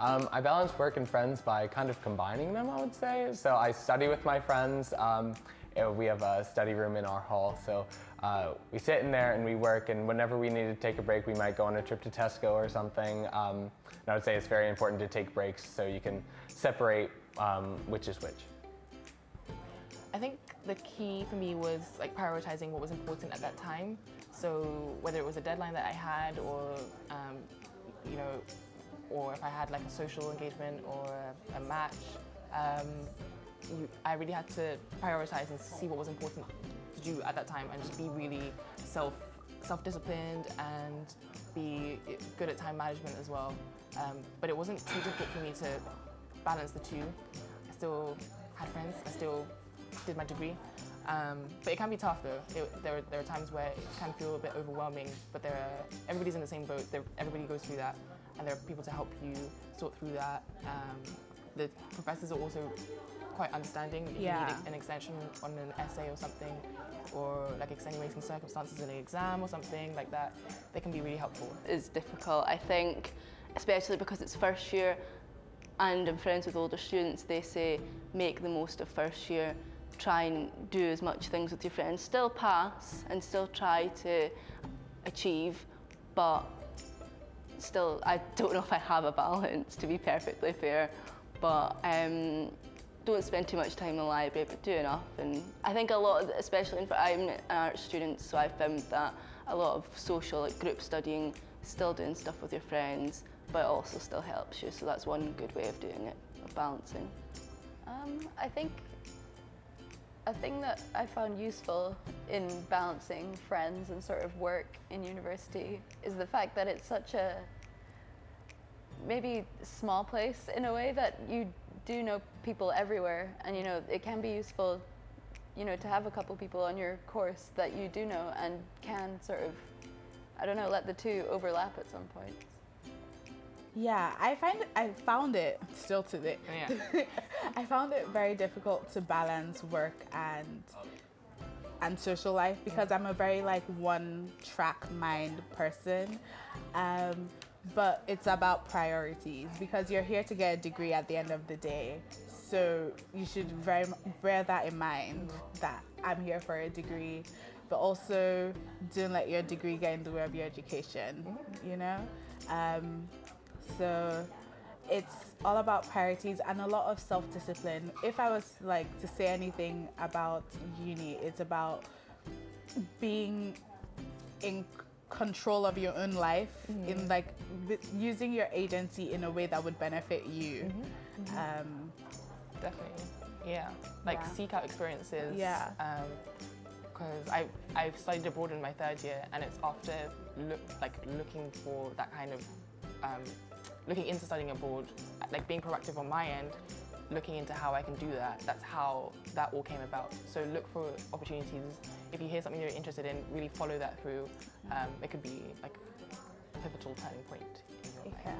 I balance work and friends by kind of combining them, I would say. So I study with my friends. We have a study room in our hall, so we sit in there and we work, and whenever we need to take a break, we might go on a trip to Tesco or something. And I would say it's very important to take breaks so you can separate which is which. I think the key for me was like prioritizing what was important at that time. So whether it was a deadline that I had, or you know, or if I had like a social engagement or a match, I really had to prioritize and see what was important to do at that time, and just be really self-disciplined and be good at time management as well. But it wasn't too difficult for me to balance the two. I still had friends, I still did my degree, but it can be tough though. There are times where it can feel a bit overwhelming, but everybody's in the same boat. Everybody goes through that, and there are people to help you sort through that. The professors are also quite understanding. If you need an extension on an essay or something, or like extenuating circumstances in an exam or something like that, they can be really helpful. It's difficult, I think, especially because it's first year, and I'm friends with older students. They say make the most of first year, try and do as much things with your friends, still pass and still try to achieve, but still I don't know if I have a balance, to be perfectly fair. But don't spend too much time in the library, but do enough. And I think a lot of, especially I'm an art student, so I found that a lot of social, like group studying, still doing stuff with your friends, but it also still helps you. So that's one good way of doing it, of balancing. I think a thing that I found useful in balancing friends and sort of work in university is the fact that it's such a maybe small place in a way that you do know people everywhere, and you know it can be useful, you know, to have a couple people on your course that you do know and can sort of, I don't know, let the two overlap at some point. Yeah, I found it still today. Yeah. I found it very difficult to balance work and social life because I'm a very like one-track mind person. But it's about priorities because you're here to get a degree at the end of the day. So you should bear that in mind, that I'm here for a degree, but also don't let your degree get in the way of your education, you know? So it's all about priorities and a lot of self-discipline. If I was like to say anything about uni, it's about being in control of your own life, in like using your agency in a way that would benefit you. Definitely, yeah. Like seek out experiences. Yeah. Because I've studied abroad in my third year, and it's after looking for that kind of looking into studying abroad, like being proactive on my end, looking into how I can do that. That's how that all came about. So look for opportunities. If you hear something you're interested in, really follow that through. It could be like a pivotal turning point in your life. Yeah.